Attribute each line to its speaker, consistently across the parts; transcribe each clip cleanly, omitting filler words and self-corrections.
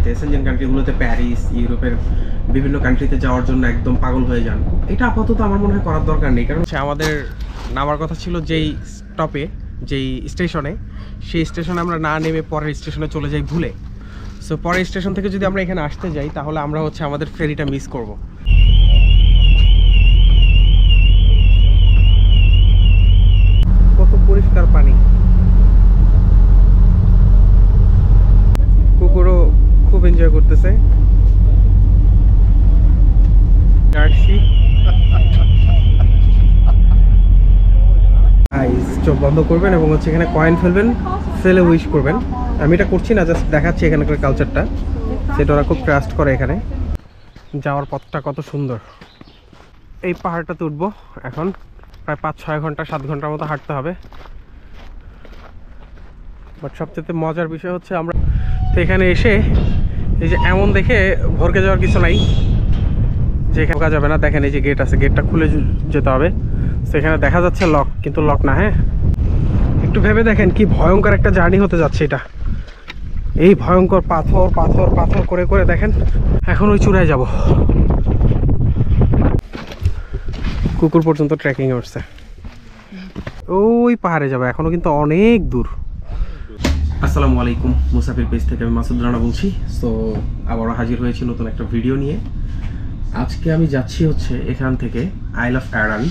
Speaker 1: কান্ট্রিতে, Asian কান্ট্রিগুলোতে, Paris, ইউরোপের বিভিন্ন কান্ট্রিতে যাওয়ার জন্য একদম পাগল হয়ে যান। এটা আপাতত আমার মনে হয় করার দরকার নেই, কারণ আমাদের নামার কথা ছিল যেই স্টপে, যেই স্টেশনে, সেই স্টেশনে আমরা না নেমে পরের স্টেশনে চলে যাই ভুলে। সো পরের স্টেশন থেকে যদি আমরা এখানে আসতে যাই তাহলে আমরা হচ্ছে আমাদের ফেরিটা মিস করব। কত পরিষ্কার পানি, কুকুরও খুব এনজয় করতেছে। চোখ বন্ধ করবেন এবং হচ্ছে এখানে কয়েন ফেলবেন, ফেলে উইশ করবেন। আমি এটা করছি না, জাস্ট দেখাচ্ছি এখানকার কালচারটা, সেটা ওরা খুব ট্রাস্ট করে। এখানে যাওয়ার পথটা কত সুন্দর। এই পাহাড়টাতে উঠবো এখন, প্রায় 5-6 ঘন্টা 7 ঘন্টার মতো হাঁটতে হবে। বাট সবচেয়ে মজার বিষয় হচ্ছে আমরা তো এখানে এসে এই যে এমন দেখে ভরকে যাওয়ার কিছু নাই যে এখানে ঢোকা যাবে না। দেখেন এই যে গেট আছে, গেটটা খুলে যেতে হবে। সেখানে দেখা যাচ্ছে লক, কিন্তু লক না। হ্যাঁ, একটু ভেবে দেখেন কি ভয়ঙ্কর একটা জার্নি হতে যাচ্ছে এটা। এই ভয়ঙ্কর পাথর পাথর পাথর করে করে দেখেন এখন ওই চূড়ায় যাব। কুকুর পর্যন্ত ট্রেকিং এ উঠছে, ওই পাহাড়ে যাবে, এখনো কিন্তু অনেক দূর। আসসালামু আলাইকুম, মুসাফির পেজ থেকে আমি মাসুদ রানা বলছি। সো আবারও হাজির হয়েছি নতুন একটা ভিডিও নিয়ে। আজকে আমি যাচ্ছি হচ্ছে এখান থেকে আইল অফ অ্যারান,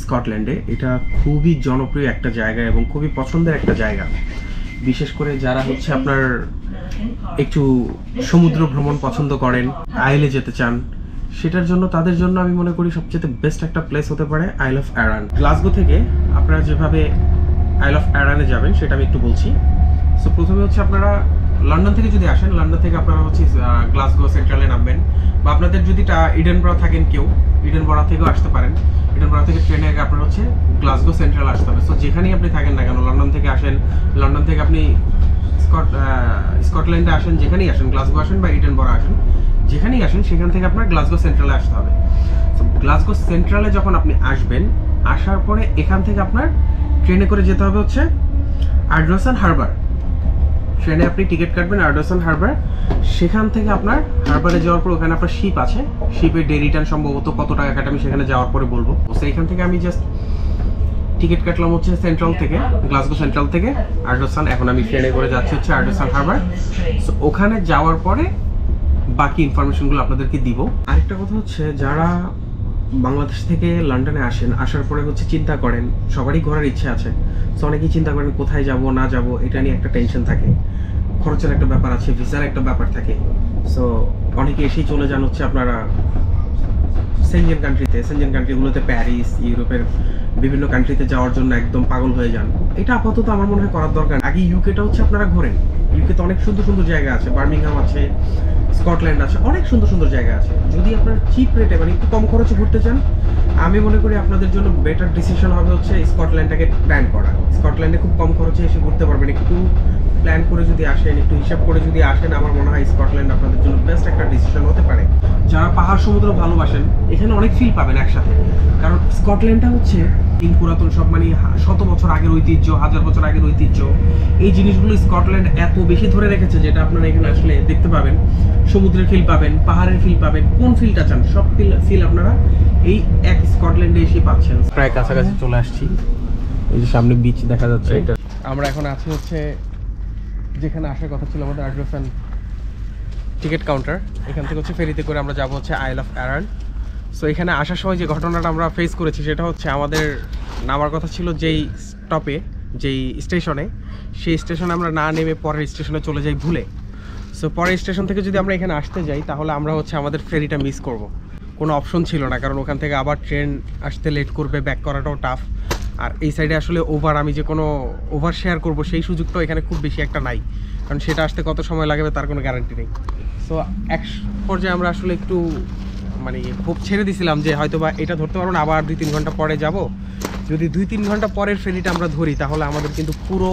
Speaker 1: স্কটল্যান্ডে। এটা খুবই জনপ্রিয় একটা জায়গা এবং খুবই পছন্দের একটা জায়গা, বিশেষ করে যারা হচ্ছে আপনার একটু সমুদ্র ভ্রমণ পছন্দ করেন, আইলে যেতে চান, সেটার জন্য তাদের জন্য আমি মনে করি সবচেয়ে বেস্ট একটা প্লেস হতে পারে আইল অফ অ্যারান। গ্লাসগো থেকে আপনারা যেভাবে আইল অফ অ্যারানে যাবেন সেটা আমি একটু বলছি। সো প্রথমে হচ্ছে আপনারা লন্ডন থেকে যদি আসেন, লন্ডন থেকে আপনারা হচ্ছে গ্লাসগো সেন্ট্রালে নামবেন, বা আপনাদের যদি ইডেনবরা থাকেন কেউ, ইডেনবরা থেকেও আসতে পারেন। ইডেনবরা থেকে ট্রেনে আগে আপনার হচ্ছে গ্লাসগো সেন্ট্রাল আসতে হবে। সো যেখানেই আপনি থাকেন না কেন, লন্ডন থেকে আসেন, লন্ডন থেকে আপনি স্কটল্যান্ডে আসেন, যেখানেই আসেন, গ্লাসগো আসেন বা ইডেনবরা আসেন, যেখানেই আসেন সেখান থেকে আপনার গ্লাসগো সেন্ট্রালে আসতে হবে। সো গ্লাসগো সেন্ট্রালে যখন আপনি আসবেন, আসার পরে এখান থেকে আপনার ট্রেনে করে যেতে হবে হচ্ছে আর্ডরসান হারবার। ট্রেনে আপনি টিকিট কাটবেন আর্ডরসান হারবার। সেখান থেকে আপনার হারবারে যাওয়ার পর ওখানে আপনার শিপ আছে, শিপের ডে রিটার্ন সম্ভবত কত টাকা কাটে আমি সেখানে যাওয়ার পরে বলবো। তো এখান থেকে আমি জাস্ট টিকিট কাটলাম হচ্ছে সেন্ট্রাল থেকে, গ্লাসগো সেন্ট্রাল থেকে আর্ডরসান। এখন আমি ট্রেনে করে যাচ্ছি হচ্ছে আর্ডরসান হারবার। সো ওখানে যাওয়ার পরে বাকি ইনফরমেশনগুলো আপনাদেরকে দিব। আরেকটা কথা হচ্ছে, যারা বাংলাদেশ থেকে লন্ডনে আসেন, আসার পরে হচ্ছে চিন্তা করেন, সবারই ঘোরার ইচ্ছে আছে। সো অনেকেই চিন্তা করেন কোথায় যাব না যাব, এটা নিয়ে একটা টেনশন থাকে, খরচের একটা ব্যাপার আছে, ভিসার একটা ব্যাপার থাকে। সো অনেকে এসেই চলে যান হচ্ছে আপনারা সেনজেন কান্ট্রিতে, সেনজেন কান্ট্রিগুলোতে, প্যারিস, ইউরোপের বিভিন্ন কান্ট্রিতে যাওয়ার জন্য একদম পাগল হয়ে যান। এটা আপাতত আমার মনে হয় করার দরকার। আগে ইউকেটা হচ্ছে আপনারা ঘোরেন, ইউকেতে অনেক সুন্দর সুন্দর জায়গা আছে, বার্মিংহাম আছে, স্কটল্যান্ড আছে, অনেক সুন্দর সুন্দর জায়গা আছে। যদি আপনার চিপ রেটে মানে একটু কম খরচে ঘুরতে চান, আমি মনে করি আপনাদের জন্য বেটার ডিসিশন হবে হচ্ছে স্কটল্যান্ডটাকে প্ল্যান করা। স্কটল্যান্ডে খুব কম খরচে এসে ঘুরতে পারবেন। একটু প্ল্যান করে যদি আসেন, একটু হিসাব করে যদি আসেন, আমার মনে হয় স্কটল্যান্ড আপনাদের জন্য বেস্ট একটা ডিসিশন হতে পারে। যারা পাহাড় সমুদ্র ভালোবাসেন, এখানে অনেক ফিল পাবেন একসাথে, কারণ স্কটল্যান্ডটা হচ্ছে পুরাতন সব মানে 100 বছর আগের ঐতিহ্য, 1000 বছর আগের ঐতিহ্য। এই জিনিসগুলো স্কটল্যান্ড এত বেশি ধরে রেখেছে, যেটা আপনারা এখানে আসলে দেখতে পাবেন। সমুদ্রের ফিল পাবেন, পাহাড়ের ফিল পাবেন, কোন ফিলটা চান সব ফিল আপনারা এই এক স্কটল্যান্ডে এসে পাচ্ছেন। প্রায় কাছাকাছি চলে আসছি, এই যে সামনে বিচ দেখা যাচ্ছে। আমরা এখন আছি হচ্ছে যেখানে আসার কথা ছিল আমাদের আর্ডরসান টিকিট কাউন্টার। এখান থেকে হচ্ছে ফেরিতে করে আমরা যাবো হচ্ছে আইল অফ অ্যারান। সো এখানে আসার সময় যে ঘটনাটা আমরা ফেস করেছি সেটা হচ্ছে, আমাদের নামার কথা ছিল যেই স্টপে, যেই স্টেশনে, সেই স্টেশনে আমরা না নেমে পরের স্টেশনে চলে যাই ভুলে। সো পরের স্টেশন থেকে যদি আমরা এখানে আসতে যাই তাহলে আমরা হচ্ছে আমাদের ফেরিটা মিস করব। কোনো অপশন ছিল না, কারণ ওখান থেকে আবার ট্রেন আসতে লেট করবে, ব্যাক করাটাও টাফ। আর এই সাইডে আসলে আমি যে কোনো ওভার শেয়ার করবো সেই সুযোগটাও এখানে খুব বেশি একটা নাই, কারণ সেটা আসতে কত সময় লাগবে তার কোনো গ্যারান্টি নেই। সো এক পর্যায়ে আমরা আসলে একটু মানে হোপ ছেড়ে দিছিলাম যে হয়তো বা এটা ধরতে পারবো না, আবার 2-3 ঘন্টা পরে যাব। যদি 2-3 ঘন্টা পরের ফেরিটা আমরা ধরি তাহলে আমাদের কিন্তু পুরো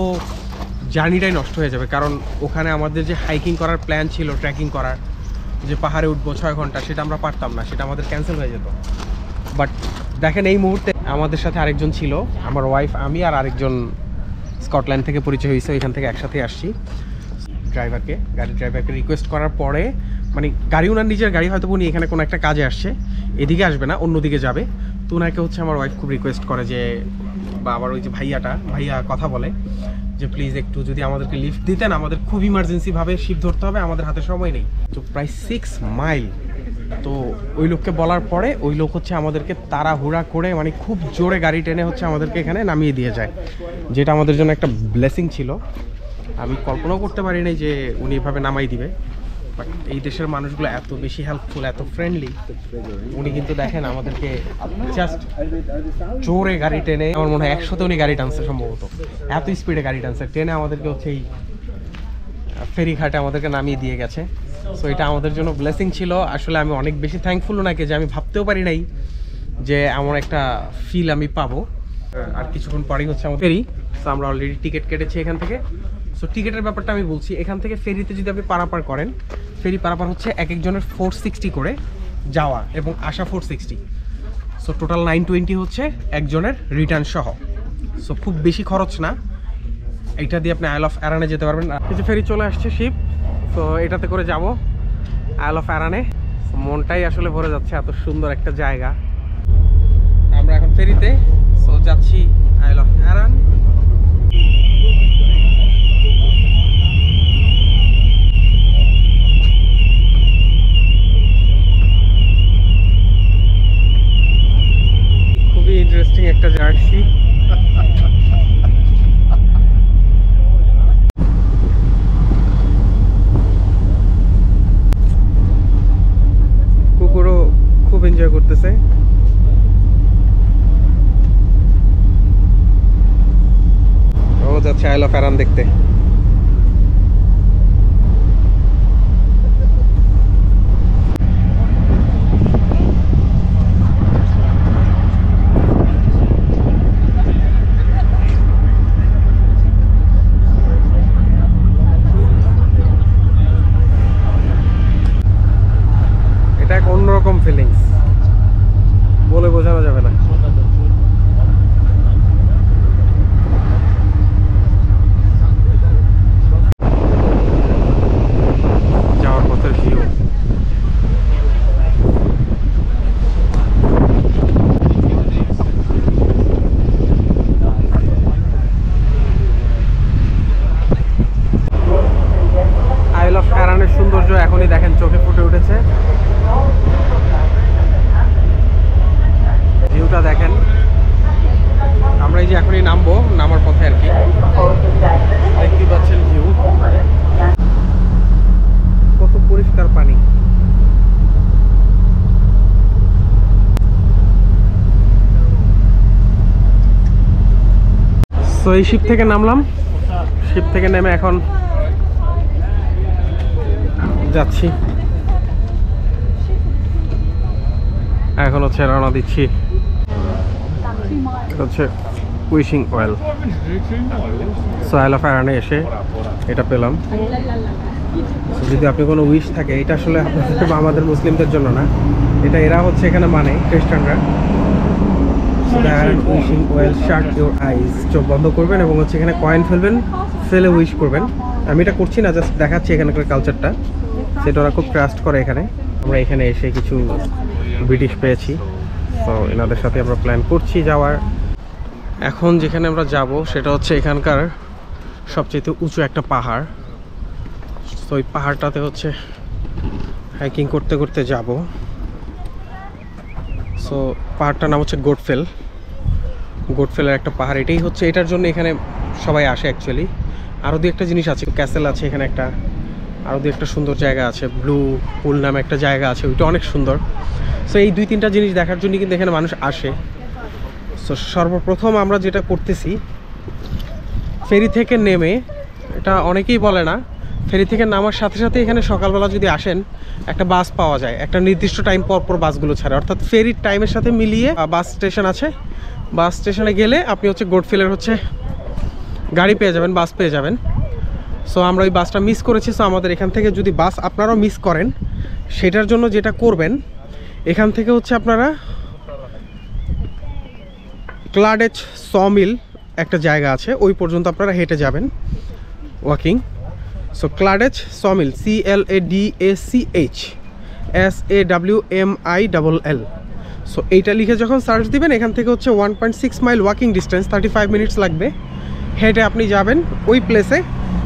Speaker 1: জার্নিটাই নষ্ট হয়ে যাবে, কারণ ওখানে আমাদের যে হাইকিং করার প্ল্যান ছিল, ট্রেকিং করার, যে পাহাড়ে উঠবো 6 ঘন্টা, সেটা আমরা পারতাম না, সেটা আমাদের ক্যান্সেল হয়ে যেত। বাট দেখেন এই মুহূর্তে আমাদের সাথে আরেকজন ছিল, আমার ওয়াইফ, আমি আর আরেকজন স্কটল্যান্ড থেকে পরিচয় হয়েছে, এখান থেকে একসাথে আসছি। গাড়ির ড্রাইভারকে রিকোয়েস্ট করার পরে, মানে গাড়ি ওনার নিজের গাড়ি, হয়তো উনি এখানে কোনো একটা কাজে আসছে, এদিকে আসবে না, অন্যদিকে যাবে। তো ওনাকে হচ্ছে আমার ওয়াইফ খুব রিকোয়েস্ট করে যে, বা আবার ওই যে ভাইয়া কথা বলে যে প্লিজ একটু যদি আমাদেরকে লিফট দিতেন, আমাদের খুব ইমার্জেন্সিভাবে শিপ ধরতে হবে, আমাদের হাতে সময় নেই। তো প্রায় 6 মাইল। তো ওই লোককে বলার পরে ওই লোক হচ্ছে আমাদেরকে তাড়াহুড়া করে, মানে খুব জোরে গাড়ি টেনে হচ্ছে আমাদেরকে এখানে নামিয়ে দিয়ে যায়, যেটা আমাদের জন্য একটা ব্লেসিং ছিল। আমি কল্পনাও করতে পারি নাই যে উনি এভাবে নামাই দিবে। বাট এই দেশের মানুষগুলো এত বেশি হেল্পফুল, এত ফ্রেন্ডলি। উনি কিন্তু দেখেন আমাদেরকে জাস্ট জোরে গাড়ি টেনে, আমার মনে হয় 100তে উনি গাড়ি টানছে সম্ভবত, এত স্পিডে গাড়ি টানছে, টেনে আমাদেরকে হচ্ছে এই ফেরিঘাটে আমাদেরকে নামিয়ে দিয়ে গেছে। সো এটা আমাদের জন্য ব্লেসিং ছিল। আসলে আমি অনেক বেশি থ্যাঙ্কফুল ওনাকে, যে আমি ভাবতেও পারি নাই যে এমন একটা ফিল আমি পাবো। আর কিছুক্ষণ পরেই হচ্ছে আমার ফেরি। সো আমরা অলরেডি টিকিট কেটেছি এখান থেকে। সো টিকিটের ব্যাপারটা আমি বলছি, এখান থেকে ফেরিতে যদি আপনি পারাপার করেন, ফেরি পারাপার হচ্ছে এক একজনের 460 করে যাওয়া এবং আসা 460। সো টোটাল 920 হচ্ছে একজনের রিটার্ন সহ। সো খুব বেশি খরচ না, এইটা দিয়ে আপনি আইল অফ অ্যারানে যেতে পারবেন। কিছু ফেরি চলে আসছে শিপ, তো এটাতে করে যাব আইল অফ অ্যারানে। মনটাই আসলে ভরে যাচ্ছে, এত সুন্দর একটা জায়গা। আমরা এখন ফেরিতে, সো যাচ্ছি আইল অফ অ্যারান। খুবই ইন্টারেস্টিং একটা জার্সি। কুকুরও খুব এনজয় করতেছে। ও যাচ্ছে আইল অফ অ্যারান দেখতে। এটা এক অন্যরকম ফিলিংস, বলে বোঝানো যাবে না। যাওয়ার পথের ভিউ, আইল অফ অ্যারানের সৌন্দর্য এখনই দেখেন চোখে ফুটে উঠেছে। ভিউটা দেখেন। আমরা এই যে এখনই নামবো, নামার পথে আর কি, দেখতে পাচ্ছেন ভিউ, কত পরিষ্কার পানি। সো এই শিপ থেকে নামলাম, শিপ থেকে নেমে এখন যাচ্ছি, এখন হচ্ছে রওনা দিচ্ছি। হচ্ছে উইশিং ওয়েল। সো আইল অফ অ্যারানে এসে এটা পেলাম। যদি আপনি কোনো উইশ থাকে, এটা আসলে আমাদের মুসলিমদের জন্য না, এটা এরা হচ্ছে এখানে মানে খ্রিস্টানরা। Wishing well, shut your eyes, চোখ বন্ধ করবেন এবং হচ্ছে এখানে কয়েন ফেলবেন, ফেলে উইশ করবেন। আমি এটা করছি না, জাস্ট দেখাচ্ছি এখানকার কালচারটা, সেটা ওরা খুব ট্রাস্ট করে এখানে। আমরা এখানে এসে কিছু ব্রিটিশ পেয়েছি, তো এনাদের সাথে আমরা প্ল্যান করছি যাওয়ার। এখন যেখানে আমরা যাব সেটা হচ্ছে এখানকার সবচেয়ে উঁচু একটা পাহাড়। তো ওই পাহাড়টাতে হচ্ছে হাইকিং করতে করতে যাব। সো পাহাড়টার নাম হচ্ছে গোটফেলের একটা পাহাড়। এটাই হচ্ছে, এটার জন্য এখানে সবাই আসে অ্যাকচুয়ালি। আরও দু একটা জিনিস আছে, ক্যাসেল আছে এখানে একটা, আরও দু একটা সুন্দর জায়গা আছে, ব্লু পুল নামে একটা জায়গা আছে, ওইটা অনেক সুন্দর। সো এই 2-3টা জিনিস দেখার জন্য কিন্তু এখানে মানুষ আসে। সো সর্বপ্রথম আমরা যেটা করতেছি, ফেরি থেকে নেমে, এটা অনেকেই বলে না, ফেরি থেকে নামার সাথে সাথে এখানে সকালবেলা যদি আসেন, একটা বাস পাওয়া যায়, একটা নির্দিষ্ট টাইম পর পর বাসগুলো ছাড়ে, অর্থাৎ ফেরির টাইমের সাথে মিলিয়ে বাস স্টেশন আছে। বাস স্টেশনে গেলে আপনি হচ্ছে গোটফিলের হচ্ছে গাড়ি পেয়ে যাবেন, বাস পেয়ে যাবেন। সো আমরা ওই বাসটা মিস করেছি। সো আমাদের এখান থেকে যদি বাস আপনারাও মিস করেন, সেটার জন্য যেটা করবেন, এখান থেকে হচ্ছে আপনারা ক্লাডেজ সমিল একটা জায়গা আছে, ওই পর্যন্ত আপনারা হেঁটে যাবেন walking. So Cladach sawmill, CLADACH SAWMILL। So এইটা লিখে যখন সার্চ দিবেন, এখান থেকে হচ্ছে 1.6 মাইল ওয়াকিং ডিস্টেন্স, 35 মিনিটস লাগবে, হেঁটে আপনি যাবেন ওই প্লেসে।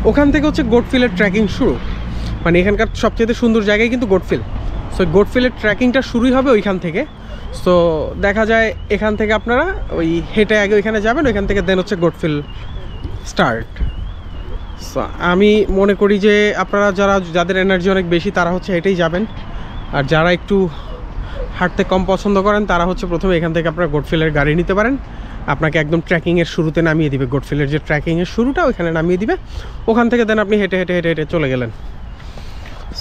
Speaker 1: ওখান থেকে হচ্ছে গোটফিলের ট্রেকিং শুরু, মানে এখানকার সবচেয়ে সুন্দর জায়গায় কিন্তু গোটফিল। সো গোটফিলের ট্রেকিংটা শুরুই হবে ওইখান থেকে। সো দেখা যায় এখান থেকে আপনারা ওই হেঁটে আগে ওইখানে যাবেন, ওইখান থেকে দেন হচ্ছে গোটফিল স্টার্ট। সো আমি মনে করি যে আপনারা যাদের এনার্জি অনেক বেশি তারা হচ্ছে হেঁটেই যাবেন, আর যারা একটু হাঁটতে কম পছন্দ করেন তারা হচ্ছে প্রথমে এখান থেকে আপনারা গোটফিলের গাড়ি নিতে পারেন। আপনাকে একদম ট্রেকিংয়ের শুরুতে নামিয়ে দিবে, গোটফিলের যে ট্রেকিংয়ের শুরুটা ওইখানে নামিয়ে দিবে, ওখান থেকে দেন আপনি হেঁটে হেঁটে হেঁটে হেঁটে চলে গেলেন।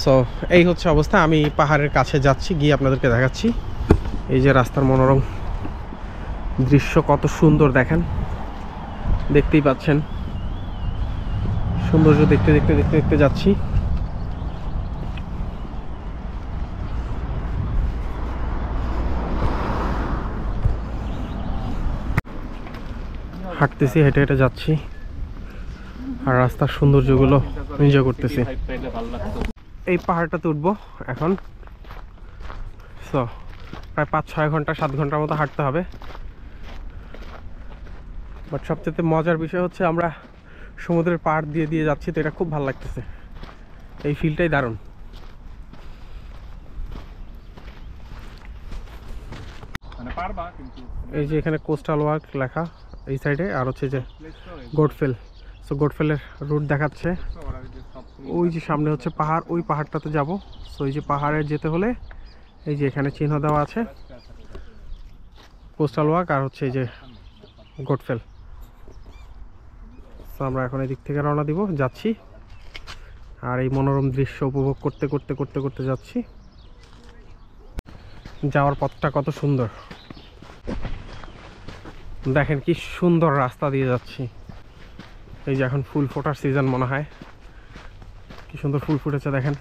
Speaker 1: সো এই হচ্ছে অবস্থা। আমি পাহাড়ের কাছে যাচ্ছি, গিয়ে আপনাদেরকে দেখাচ্ছি। এই যে রাস্তার মনোরম দৃশ্য কত সুন্দর দেখেন, দেখতেই পাচ্ছেন সৌন্দর্য দেখতে দেখতে দেখতে দেখতে যাচ্ছি। হাঁটতেছি, হেঁটে হেঁটে যাচ্ছি, আর রাস্তার সৌন্দর্যগুলো এনজয় করতেছি। এই পাহাড়টাতে উঠবো এখন। সো প্রায় 5-6 ঘন্টা 7 ঘন্টার মতো হাঁটতে হবে। বাট সবচেয়ে মজার বিষয় হচ্ছে আমরা সমুদ্রের পাড় দিয়ে দিয়ে যাচ্ছি, তো এটা খুব ভালো লাগতেছে, এই ফিলটাই দারুণ। এই যে এখানে কোস্টাল ওয়াক লেখা এই সাইডে, আর হচ্ছে যে গোটফিল। সো গোটফিলের রুট দেখাচ্ছে, ওই যে সামনে হচ্ছে পাহাড়, ওই পাহাড়টাতে যাব। সো এই যে পাহাড়ে যেতে হলে এই যে এখানে চিহ্ন দেওয়া আছে, কোস্টাল ওয়াক আর হচ্ছে এই যে গোটফিল। সো আমরা এখন এই দিক থেকে রওনা দিব, যাচ্ছি, আর এই মনোরম দৃশ্য উপভোগ করতে করতে করতে করতে যাচ্ছি। যাওয়ার পথটা কত সুন্দর দেখেন, কি সুন্দর রাস্তা দিয়ে যাচ্ছি। এই যে এখন ফুল ফোটার সিজন মনে হয়, কি সুন্দর ফুল ফুটেছে দেখেন।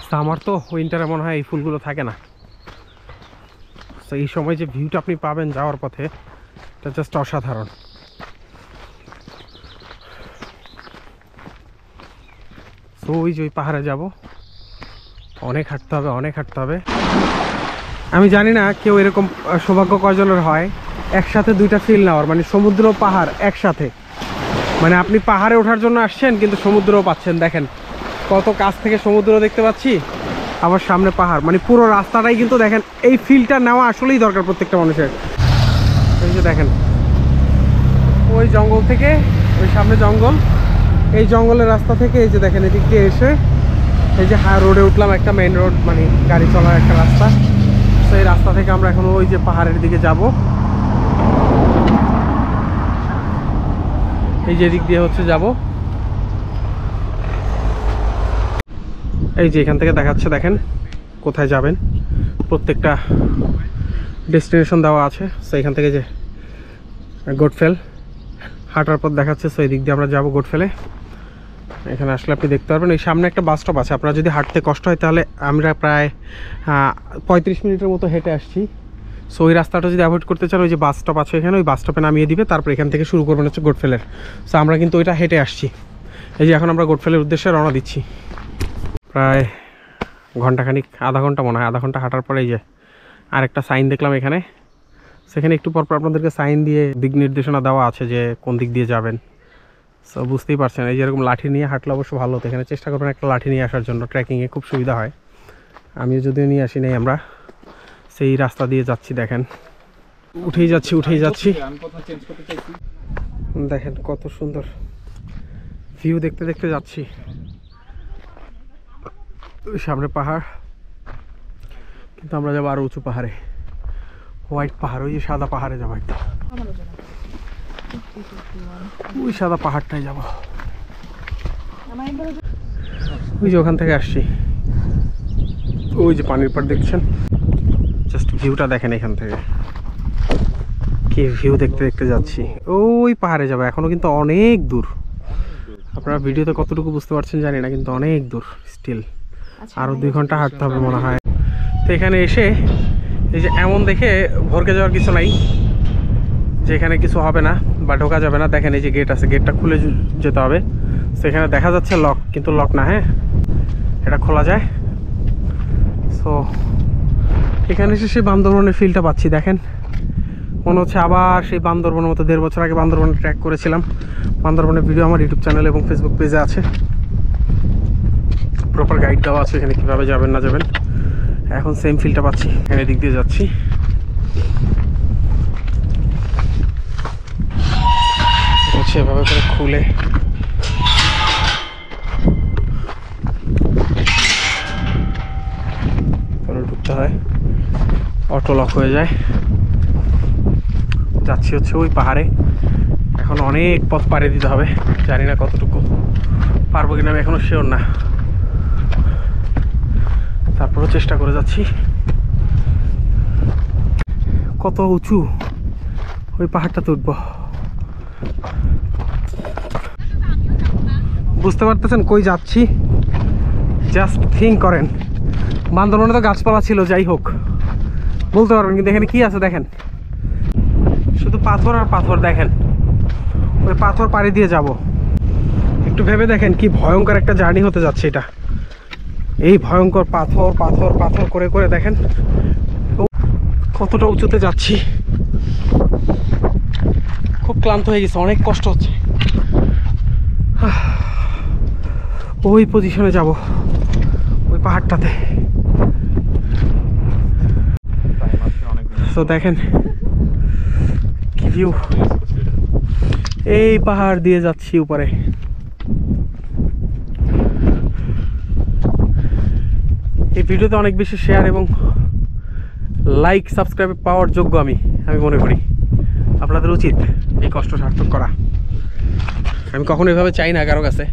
Speaker 1: সামার তো, উইন্টারে মনে হয় এই ফুলগুলো থাকে না। তো এই সময় যে ভিউটা আপনি পাবেন যাওয়ার পথে, এটা জাস্ট অসাধারণ। তো ওই যে ওই পাহাড়ে যাব, অনেক হাঁটতে হবে, অনেক হাঁটতে হবে। আমি জানি না কেউ এরকম সৌভাগ্য কয়জনের হয় একসাথে দুইটা ফিল নেওয়ার, মানে সমুদ্র পাহাড় একসাথে। মানে আপনি পাহাড়ে ওঠার জন্য আসছেন কিন্তু সমুদ্রও পাচ্ছেন। দেখেন কত কাছ থেকে সমুদ্র দেখতে পাচ্ছি, আবার সামনে পাহাড়, মানে পুরো রাস্তাটাই কিন্তু দেখেন, এই ফিলটা নেওয়া আসলেই দরকার প্রত্যেকটা মানুষের। এই যে দেখেন ওই জঙ্গল থেকে, ওই সামনে জঙ্গল, এই জঙ্গলের রাস্তা থেকে এই যে দেখেন এদিক দিয়ে এসে এই যে রোডে উঠলাম, একটা মেইন রোড, মানে গাড়ি চলার একটা রাস্তা। তো এই রাস্তা থেকে আমরা এখন ওই যে পাহাড়ের দিকে যাব। এই যে দিক দিয়ে হচ্ছে যাব, এই যে এখান থেকে দেখাচ্ছে, দেখেন কোথায় যাবেন, প্রত্যেকটা ডেস্টিনেশন দেওয়া আছে। সো এখান থেকে যে গোটফিল হাঁটার পর দেখাচ্ছে, সো এই দিক দিয়ে আমরা যাবো গোটফিলে। এখানে আসলে আপনি দেখতে পারবেন এই সামনে একটা বাস স্টপ আছে। আপনার যদি হাঁটতে কষ্ট হয় তাহলে আমরা প্রায় 35 মিনিটের মতো হেঁটে আসছি। সো ওই রাস্তাটা যদি অ্যাভয়েড করতে চান, ওই যে বাস স্টপ আছে এখানে, ওই বাস স্টপে নামিয়ে দিবে, তারপর এখান থেকে শুরু করবেন হচ্ছে গোটফিলের। সো আমরা কিন্তু ওইটা হেঁটে আসছি। এই যে এখন আমরা গোটফিলের উদ্দেশ্যে রওনা দিচ্ছি। প্রায় ঘন্টাখানিক, আধা ঘন্টা মনে হয়, আধা ঘন্টা হাঁটার পরে এই যে আরেকটা সাইন দেখলাম এখানে। সেখানে একটু পরপর আপনাদেরকে সাইন দিয়ে দিক নির্দেশনা দেওয়া আছে যে কোন দিক দিয়ে যাবেন। সো বুঝতেই পারছেন, এই যেরকম লাঠি নিয়ে হাঁটলে অবশ্য ভালো হতো। এখানে চেষ্টা করবেন একটা লাঠি নিয়ে আসার জন্য, ট্রেকিংয়ে খুব সুবিধা হয়। আমিও যদিও নিয়ে আসি নাই, আমরা সেই রাস্তা দিয়ে যাচ্ছি। দেখেন উঠেই যাচ্ছি, উঠেই যাচ্ছি। দেখেন কত সুন্দর ভিউ দেখতে দেখতে যাচ্ছি। সামনে পাহাড়, কিন্তু আমরা যাবো আরো উঁচু পাহাড়ে, হোয়াইট পাহাড়, ওই যে সাদা পাহাড়ে যাবো একটা, ওই সাদা পাহাড়টাই যাবো। ওই যে ওখান থেকে আসছি, ওই যে পানির পাড় দেখছেন, জাস্ট ভিউটা দেখেন এখান থেকে, কি ভিউ দেখতে দেখতে যাচ্ছি। ওই পাহাড়ে যাবো, এখনো কিন্তু অনেক দূর। আপনারা ভিডিওতে কতটুকু বুঝতে পারছেন জানি না, কিন্তু অনেক দূর স্টিল, আরো 2 ঘন্টা হাঁটতে হবে মনে হয়। তো এখানে এসে এই যে এমন দেখে ভরকে যাওয়ার কিছু নাই যে এখানে কিছু হবে না, বা ঢোকা যাবে না। দেখেন এই যে গেট আছে, গেটটা খুলে যেতে হবে। সেখানে দেখা যাচ্ছে লক, কিন্তু লক না, হ্যাঁ এটা খোলা যায়। সো এখানে এসে সেই বান্দরবনের ফিলটা পাচ্ছি। দেখেন মনে হচ্ছে আবার সেই বান্দরবনের মতো। 1.5 বছর আগে বান্দরবনে ট্র্যাক করেছিলাম। বান্দরবনের ভিডিও আমার ইউটিউব চ্যানেল এবং ফেসবুক পেজে আছে, প্রপার গাইড দেওয়া আছে এখানে কীভাবে যাবেন না যাবেন। এখন সেম ফিলটা পাচ্ছি, এখানে দিক দিয়ে যাচ্ছি। হচ্ছে এভাবে করে খুলে ঢুকতে হয়, অটো লক হয়ে যায়। যাচ্ছি হচ্ছে ওই পাহাড়ে। এখন অনেক পথ পাড়ি দিতে হবে, জানি না কতটুকু পারবো কিনা, আমি এখনো শিওর না, তারপরেও চেষ্টা করে যাচ্ছি। কত উঁচু ওই পাহাড়টাতে উঠবো, বুঝতে পারতেছেন কই যাচ্ছি? জাস্ট থিঙ্ক করেন। বান্দরবনে তো গাছপালা ছিল, যাই হোক বলতে পারবেন, কিন্তু এখানে কি আছে দেখেন, শুধু পাথর আর পাথর। দেখেন ওই পাথর পাড়ি দিয়ে যাব। একটু ভেবে দেখেন কি ভয়ঙ্কর একটা জার্নি হতে যাচ্ছে এটা। এই ভয়ঙ্কর পাথর পাথর পাথর করে করে দেখেন কতটা উঁচুতে যাচ্ছি। খুব ক্লান্ত হয়ে গেছে, অনেক কষ্ট হচ্ছে। ওই পজিশনে যাব, ওই পাহাড়টাতে। তো দেখেন কি ভিউ, এই পাহাড় দিয়ে যাচ্ছি উপরে। এই ভিডিওতে অনেক বেশি শেয়ার এবং লাইক সাবস্ক্রাইব পাওয়ার যোগ্য আমি মনে করি। আপনাদের উচিত এই কষ্ট সার্থক করা। আমি কখনো এভাবে চাই না কারো কাছে,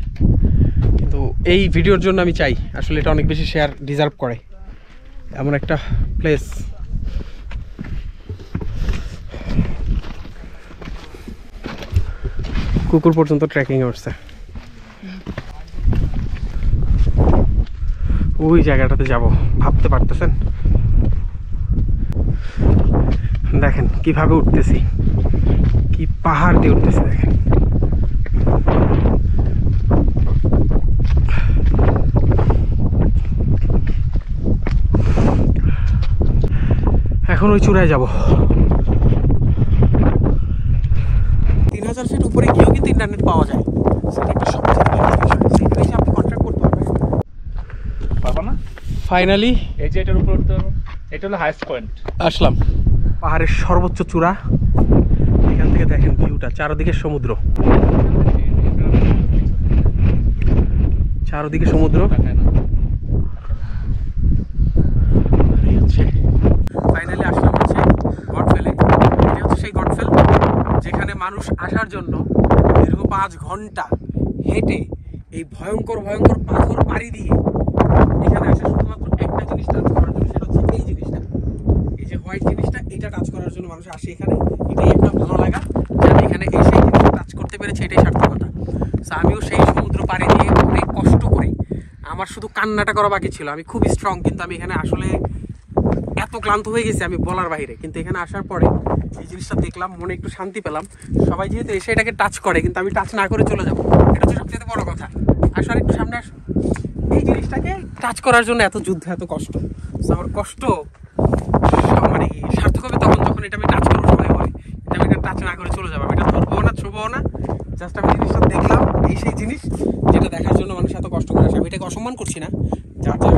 Speaker 1: কিন্তু এই ভিডিওর জন্য আমি চাই। আসলে এটা অনেক বেশি শেয়ার ডিজার্ভ করে, এমন একটা প্লেস। কুকুর পর্যন্ত ট্রেকিংয়ে উঠছে। ওই জায়গাটাতে যাব, ভাবতে পারতেছেন? দেখেন কিভাবে উঠতেছি, কি পাহাড় দিয়ে উঠতেছি দেখেন। এখন ওই চূড়ায় যাব। 3000 ফিট উপরে গিয়েও কিন্তু ইন্টারনেট পাওয়া যায়, সেটা একটা সবচেয়ে বড় বিষয়। সেটা এসে আপনি কন্ট্রাক্ট করতে পারবেন, পারবা না? ফাইনালি এই যে এটার উপর উঠতে হবে, এটা হলো হাইস্ট পয়েন্ট। আসলাম পাহাড়ের সর্বোচ্চ চূড়া। এখান থেকে দেখেন ভিউটা, চারদিকে সমুদ্র, চারদিকে সমুদ্র। ফাইনালি আসলাম হচ্ছে গডফেলে। এটা হচ্ছে সেই গডফেল যেখানে মানুষ আসার জন্য দীর্ঘ 5 ঘন্টা হেঁটে এই ভয়ঙ্কর ভয়ঙ্কর পাথর পাড়ি দিয়ে এখানে আসে শুধুমাত্র একটা জিনিস টাচ করার জন্য। সেটা হচ্ছে এই জিনিসটা, এই যে হোয়াইট জিনিসটা, এটা টাচ করার জন্য মানুষ আসে এখানে। এটাই একটা ভালো লাগা যে আমি এখানে এসে জিনিসটা টাচ করতে পেরেছি, এটাই সার্থকতা। সো আমিও সেই সমুদ্র পাড়ি দিয়ে অনেক কষ্ট করে, আমার শুধু কান্নাটা করা বাকি ছিল। আমি খুব স্ট্রং, কিন্তু আমি এখানে আসলে এত ক্লান্ত হয়ে গেছি আমি বলার বাইরে। কিন্তু এখানে আসার পরে এই জিনিসটা দেখলাম, মনে একটু শান্তি পেলাম। সবাই যেহেতু এসে এটাকে টাচ করে, কিন্তু আমি টাচ না করে চলে যাবো, এটা হচ্ছে সবচেয়ে বড় কথা। আসলে একটু সামনে আস, এই জিনিসটাকে টাচ করার জন্য এত যুদ্ধ, এত কষ্ট। আমার কষ্ট মানে সার্থক হবে তখন যখন এটা আমি টাচ করবো। সবাই বলে কিন্তু আমি এটা টাচ না করে চলে যাবো, আমি এটা ধরবো না, ছুবো না, জাস্ট আমি জিনিসটা দেখলাম। এই সেই জিনিস যেটা দেখার জন্য মানুষ এত কষ্ট করে আসে। আমি এটাকে অসম্মান করছি না, যার যার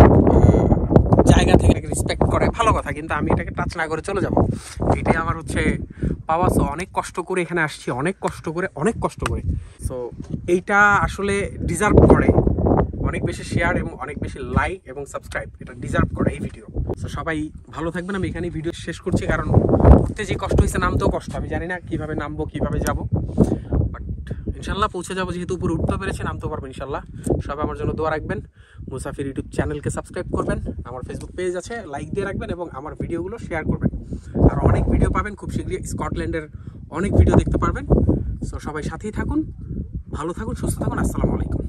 Speaker 1: জায়গা থেকে রেসপেক্ট করে ভালো কথা, কিন্তু আমি এটাকে টাচ না করে চলে যাব, এটাই আমার হচ্ছে পাওয়া। সো অনেক কষ্ট করে এখানে আসছি, অনেক কষ্ট করে। সো এইটা আসলে ডিজার্ভ করে অনেক বেশি শেয়ার এবং অনেক বেশি লাইক এবং সাবস্ক্রাইব, এটা ডিজার্ভ করে এই ভিডিও। সো সবাই ভালো থাকবেন। আমি এখানেই ভিডিও শেষ করছি, কারণ উঠতে যে কষ্ট হয়েছে, নামতেও কষ্ট। আমি জানি না কীভাবে নামবো, কীভাবে যাবো, বাট ইনশাল্লাহ পৌঁছে যাবো। যেহেতু উপরে উঠতে পেরেছি, নামতেও পারবো ইনশাল্লাহ। সবাই আমার জন্য দোয়া রাখবেন। মুসাফির ইউটিউব চ্যানেলকে সাবস্ক্রাইব করবেন, আমার ফেসবুক পেজ আছে, লাইক দিয়ে রাখবেন এবং আমার ভিডিওগুলো শেয়ার করবেন। আর অনেক ভিডিও পাবেন খুব শীঘ্রই, স্কটল্যান্ডের অনেক ভিডিও দেখতে পারবেন। সো সবাই সাথেই থাকুন, ভালো থাকুন, সুস্থ থাকুন। আসসালামু আলাইকুম।